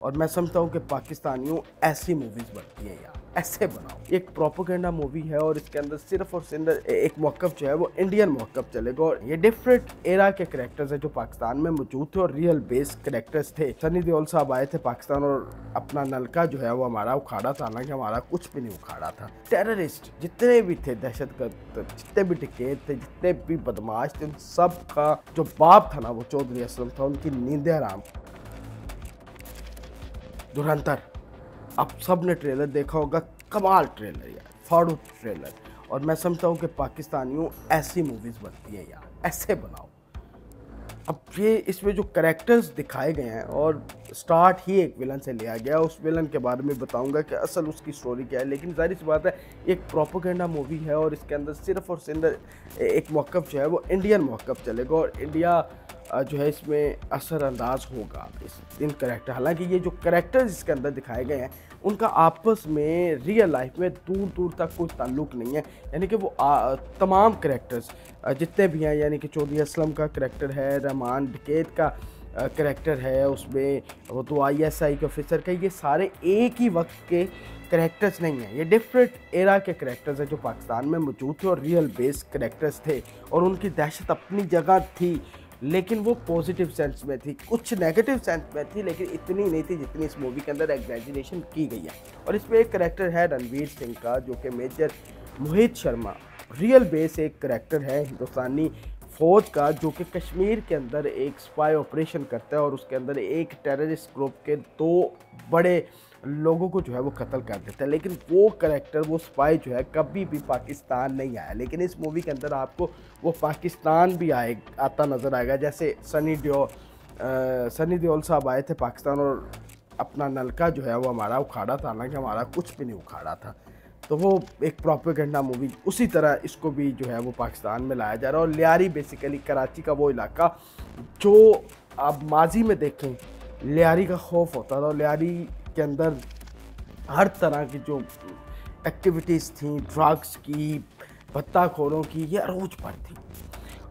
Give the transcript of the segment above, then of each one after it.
और मैं समझता हूँ कि पाकिस्तानियों ऐसी मूवीज़ बनती हैं यार, ऐसे बनाओ। एक प्रोपेगेंडा मूवी है और इसके अंदर सिर्फ और सिर्फ एक मौक़िफ़ जो है वो इंडियन मौक़िफ़ चलेगा और ये डिफरेंट एरा के कैरेक्टर्स हैं जो पाकिस्तान में मौजूद थे और रियल बेस कैरेक्टर्स थे। सनी देओल साहब आए थे पाकिस्तान और अपना नलका जो है वो हमारा उखाड़ा था, हालांकि हमारा कुछ भी नहीं उखाड़ा था। टेररिस्ट जितने भी थे, दहशतगर्द जितने भी टिकेट थे, जितने भी बदमाश थे, उन सब का जो बाप था ना वो चौधरी असलम था, उनकी नींदें हराम। धुरंधर, आप सब ने ट्रेलर देखा होगा, कमाल ट्रेलर यार, फाड़ू ट्रेलर। और मैं समझता हूँ कि पाकिस्तानियों ऐसी मूवीज़ बनती हैं यार, ऐसे बनाओ। अब ये इसमें जो कैरेक्टर्स दिखाए गए हैं और स्टार्ट ही एक विलन से लिया गया, उस विलन के बारे में बताऊंगा कि असल उसकी स्टोरी क्या है। लेकिन जाहिर सी बात है एक प्रोपेगेंडा मूवी है और इसके अंदर सिर्फ और सिर्फ एक मौक़िफ़ जो है वो इंडियन मौक़िफ़ चलेगा और इंडिया जो है इसमें असरअंदाज होगा इन कैरेक्टर। हालांकि ये जो कैरेक्टर्स इसके अंदर दिखाए गए हैं उनका आपस में रियल लाइफ में दूर दूर तक कोई ताल्लुक नहीं है, यानी कि वो तमाम कैरेक्टर्स जितने भी हैं, यानी कि चौधरी असलम का कैरेक्टर है, रहमान डकैत का कैरेक्टर है, उसमें वो तो ISI के ऑफिसर का, ये सारे एक ही वक्त के कैरेक्टर्स नहीं हैं, ये डिफरेंट एरा के कैरेक्टर्स हैं जो पाकिस्तान में मौजूद थे और रियल बेस कैरेक्टर्स थे और उनकी दहशत अपनी जगह थी, लेकिन वो पॉजिटिव सेंस में थी, कुछ नेगेटिव सेंस में थी, लेकिन इतनी नहीं थी जितनी इस मूवी के अंदर एग्जैजरेशन की गई है। और इसमें एक कैरेक्टर है रणवीर सिंह का, जो कि major Mohit Sharma, real base एक कैरेक्टर है हिंदुस्तानी फ़ौज का, जो कि कश्मीर के अंदर एक स्पाई ऑपरेशन करता है और उसके अंदर एक टेररिस्ट ग्रुप के 2 बड़े लोगों को जो है वो कत्ल कर देता है। लेकिन वो कैरेक्टर, वो स्पाई जो है कभी भी पाकिस्तान नहीं आया, लेकिन इस मूवी के अंदर आपको वो पाकिस्तान भी आता नज़र आएगा। जैसे सनी देओल साहब आए थे पाकिस्तान और अपना नलका जो है वो हमारा उखाड़ा था, हालांकि हमारा कुछ भी नहीं उखाड़ा था। तो वो एक प्रोपेगेंडा मूवी, उसी तरह इसको भी जो है वो पाकिस्तान में लाया जा रहा है। और लियारी बेसिकली कराची का वो इलाका जो आप माजी में देखें, लियारी का खौफ होता था और लियारी के अंदर हर तरह की जो एक्टिविटीज़ थी, ड्रग्स की, भत्ताखोरों की, ये अरूज पर थी।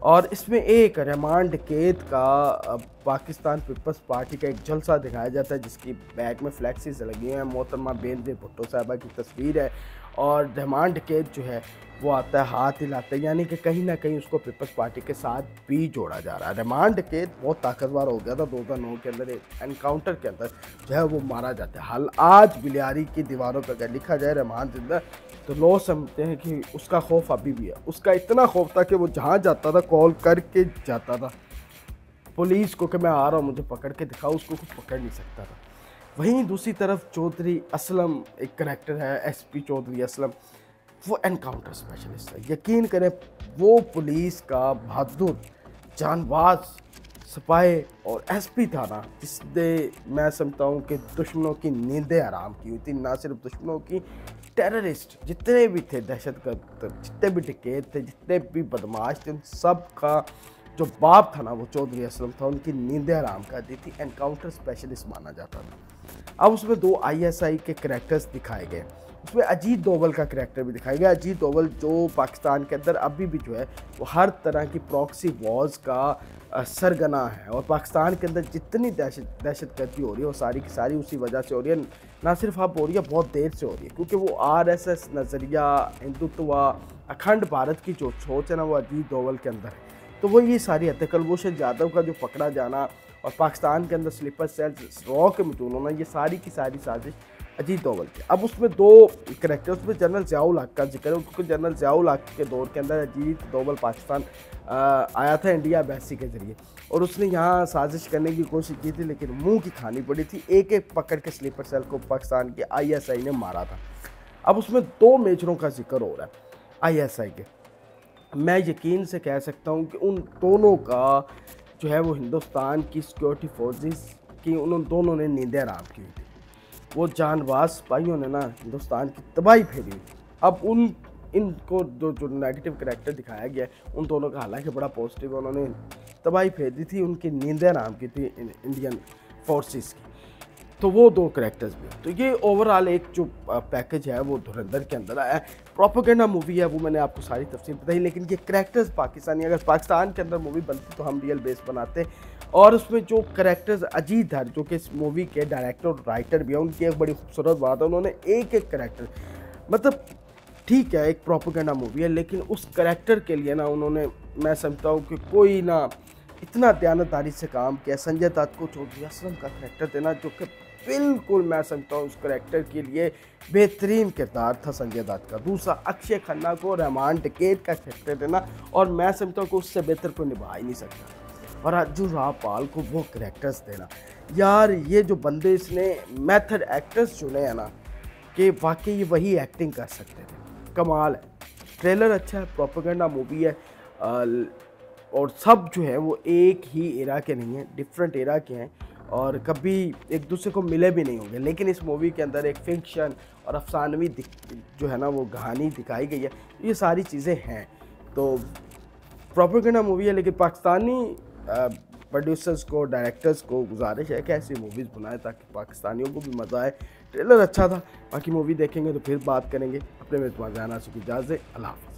और इसमें एक रहमान डकैत का पाकिस्तान पीपल्स पार्टी का एक जलसा दिखाया जाता है, जिसकी बैग में फ्लैक्सीज लगी हैं, मोहतरमा बेनज़ीर भुट्टो साहबा की तस्वीर है और रहमान डकैत जो है वो आता है, हाथ हिलाता है, यानी कि कहीं ना कहीं उसको पीपल्स पार्टी के साथ भी जोड़ा जा रहा है। रहमान डकैत बहुत ताकतवर हो गया था 2009 के अंदर, एक एनकाउंटर के अंदर जो है वो मारा जाता है। हाल आज बिलियारी की दीवारों पर अगर लिखा जाए रहमान जिंदा, तो लोग समझते हैं कि उसका खौफ अभी भी है। उसका इतना खौफ था कि वो जहाँ जाता था कॉल करके जाता था पुलिस को कि मैं आ रहा हूँ, मुझे पकड़ के दिखाओ, उसको कुछ पकड़ नहीं सकता था। वहीं दूसरी तरफ चौधरी असलम एक करेक्टर है, SP चौधरी असलम, वो एनकाउंटर स्पेशलिस्ट है। यकीन करें वो पुलिस का बहादुर जानबाज सिपाही और SP था ना, जिसने मैं समझता हूँ कि दुश्मनों की नींदें हराम की हुई थी। ना सिर्फ दुश्मनों की, टेररिस्ट जितने भी थे, दहशतगर्द जितने भी टिकेट थे, जितने भी बदमाश थे, उन सब का जो बाप था ना वो चौधरी असलम था, उनकी नींदें हराम कर दी थी। एनकाउंटर स्पेशलिस्ट माना जाता था। अब उसमें 2 ISI के कैरेक्टर्स दिखाए गए, उसमें अजीत दोवल का कैरेक्टर भी दिखाया गया। अजीत दोवल जो पाकिस्तान के अंदर अभी भी जो है वो हर तरह की प्रॉक्सी वॉर्स का सरगना है और पाकिस्तान के अंदर जितनी दहशतगर्दी हो रही है वो सारी की सारी उसी वजह से हो रही है। ना सिर्फ अब हो रही है, बहुत देर से हो रही है, क्योंकि वो RSS नज़रिया, हिंदुत्व, अखंड भारत की जो सोच है ना वो अजीत दोवल के अंदर है। तो वो ये सारी हत्या, कुलभूषण यादव का जो पकड़ा जाना और पाकिस्तान के अंदर स्लीपर सेल्स रॉ के मौजूद होना, ये सारी की सारी साजिश अजीत दोवल की। अब उसमें 2 कैरेक्टर्स में जनरल ज़ियाउल हक का जिक्र है, क्योंकि जनरल ज़ियाउल हक के दौर के अंदर अजीत दोवल पाकिस्तान आया था इंडिया एम्बेसी के ज़रिए और उसने यहाँ साजिश करने की कोशिश की थी, लेकिन मुंह की खानी पड़ी थी। एक एक पकड़ के स्लीपर सेल को पाकिस्तान के ISI ने मारा था। अब उसमें 2 मेजरों का जिक्र हो रहा है ISI के। मैं यकीन से कह सकता हूँ कि उन दोनों का जो है वो हिंदुस्तान की सिक्योरिटी फोर्सेस की, उन दोनों ने नींदें हराम की हुई थी। वो जानबाज सिपाहियों ने ना हिंदुस्तान की तबाही फेरी हुई। अब इनको जो नेगेटिव कैरेक्टर दिखाया गया है उन दोनों का हालांकि बड़ा पॉजिटिव है, उन्होंने तबाही फेर दी थी, उनकी नींदें हराम की थी इंडियन फोर्सेस की। तो वो 2 कैरेक्टर्स भी। तो ये ओवरऑल एक जो पैकेज है वो धुरंधर के अंदर आया है। प्रोपेगेंडा मूवी है, वो मैंने आपको सारी तफसील बताई, लेकिन ये कैरेक्टर्स पाकिस्तानी, अगर पाकिस्तान के अंदर मूवी बनती तो हम रियल बेस बनाते और उसमें जो करेक्टर्स अजीत धर जो कि इस मूवी के डायरेक्टर और राइटर भी हैं, उनकी एक बड़ी खूबसूरत बात है, उन्होंने एक एक करेक्टर मतलब ठीक है एक प्रोपेगेंडा मूवी है, लेकिन उस करेक्टर के लिए ना उन्होंने, मैं समझता हूँ कि कोई ना इतना दयानतदारी से काम किया। संजय दत्त को चौधरी असलम का करेक्टर देना, जो कि बिल्कुल मैं समझता हूँ उस करेक्टर के लिए बेहतरीन किरदार था संजय दत्त का। दूसरा, अक्षय खन्ना को रहमान डकैत का करेक्टर देना, और मैं समझता हूँ कि उससे बेहतर कोई निभा ही नहीं सकता। और अर्जुन रामपाल को वो करेक्टर्स देना, यार ये जो बंदे इसने मेथड एक्टर्स चुने हैं ना, कि वाकई वही एक्टिंग कर सकते थे, कमाल है। ट्रेलर अच्छा है, प्रोपेगेंडा मूवी है, और सब जो है वो एक ही एरा के नहीं हैं, डिफरेंट एरा के हैं और कभी एक दूसरे को मिले भी नहीं होंगे। लेकिन इस मूवी के अंदर एक फिक्शन और अफसानवी जो है ना वो कहानी दिखाई गई है, ये सारी चीज़ें हैं। तो प्रोपेगेंडा मूवी है, लेकिन पाकिस्तानी प्रोड्यूसर्स को, डायरेक्टर्स को गुजारिश है कि ऐसी मूवीज़ बनाएं ताकि पाकिस्तानियों को भी मज़ा आए। ट्रेलर अच्छा था, बाकी मूवी देखेंगे तो फिर बात करेंगे। अपने मेज़बान जाना की इजाज़त, अल्लाह हाफ़िज़।